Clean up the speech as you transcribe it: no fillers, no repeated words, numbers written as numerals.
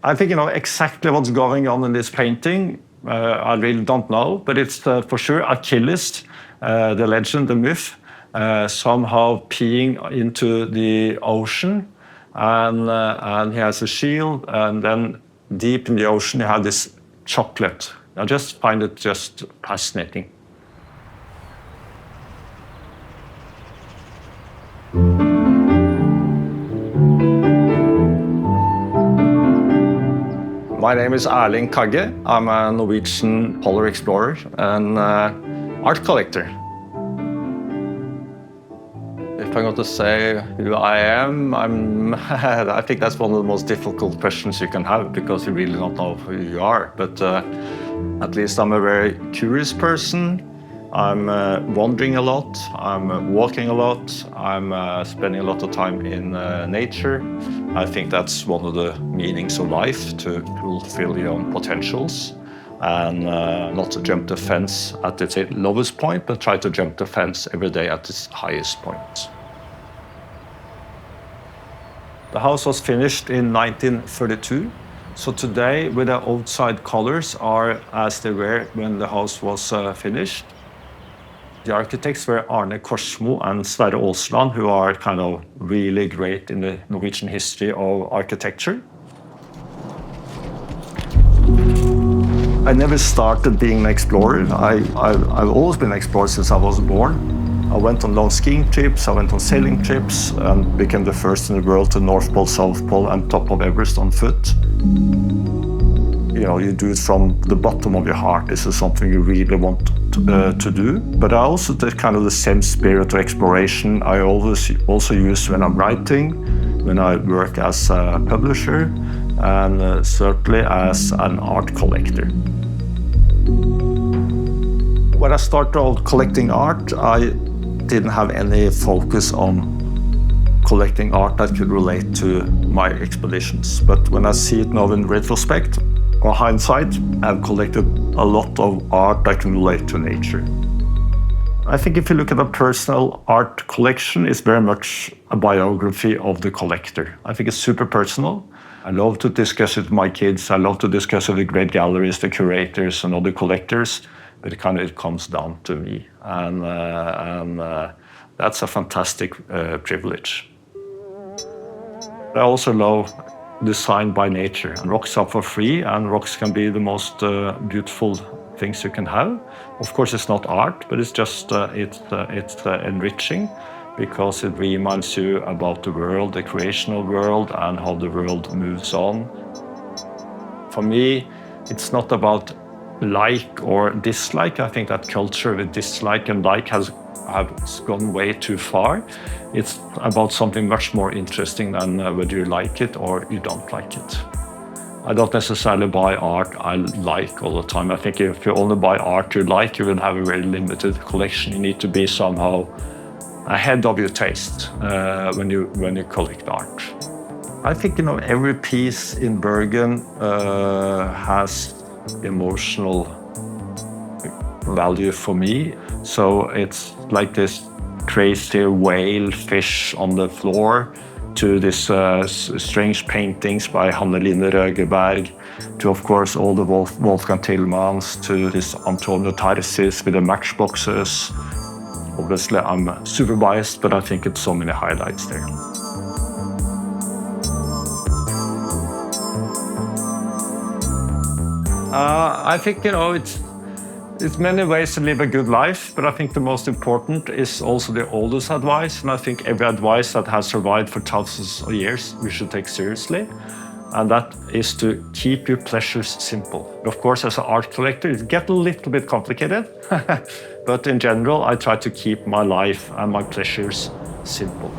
I think, exactly what's going on in this painting, I really don't know, but it's for sure Achilles, the legend, the myth, somehow peeing into the ocean, and he has a shield, and then deep in the ocean he had this chocolate. I just find it just fascinating. My name is Erling Kagge. I'm a Norwegian polar explorer and art collector. If I'm going to say who I am, I think that's one of the most difficult questions you can have because you really don't know who you are. But at least I'm a very curious person. I'm wandering a lot, I'm walking a lot, I'm spending a lot of time in nature. I think that's one of the meanings of life, to fulfill your own potentials and not to jump the fence at its lowest point, but try to jump the fence every day at its highest point. The house was finished in 1932. So today, with the outside colors are as they were when the house was finished. The architects were Arne Korsmo and Sverre Aasland, who are kind of really great in the Norwegian history of architecture. I never started being an explorer. I've always been an explorer since I was born. I went on long skiing trips, I went on sailing trips, and became the first in the world to North Pole, South Pole, and top of Everest on foot. You do it from the bottom of your heart. This is something you really want to do. But I also did kind of the same spirit of exploration I always also use when I'm writing, when I work as a publisher, and certainly as an art collector. When I started out collecting art, I didn't have any focus on collecting art that could relate to my expeditions. But when I see it now in retrospect, or hindsight, I've collected a lot of art that can relate to nature. I think if you look at a personal art collection, it's very much a biography of the collector. I think it's super personal. I love to discuss it with my kids. I love to discuss it with great galleries, the curators and other collectors, but it comes down to me. And that's a fantastic privilege. I also love designed by nature. And rocks are for free, and rocks can be the most beautiful things you can have. Of course, it's not art, but it's just it's enriching because it reminds you about the world, the creational world, and how the world moves on. For me, it's not about like or dislike. I think that culture with dislike and like has gone way too far. It's about something much more interesting than whether you like it or you don't like it. I don't necessarily buy art I like all the time. I think if you only buy art you like, you will have a very limited collection. You need to be somehow ahead of your taste when you collect art. I think every piece in Bergen has emotional value for me. So it's like this crazy whale fish on the floor, to this strange paintings by Hanne-Line Røgeberg, to of course all the Wolfgang Tillmans, to this Antonio Tarsis with the matchboxes. Obviously I'm super biased, but I think it's so many highlights there. I think it's many ways to live a good life, but I think the most important is also the oldest advice, and I think every advice that has survived for thousands of years we should take seriously, and that is to keep your pleasures simple. Of course, as an art collector, it gets a little bit complicated, but in general, I try to keep my life and my pleasures simple.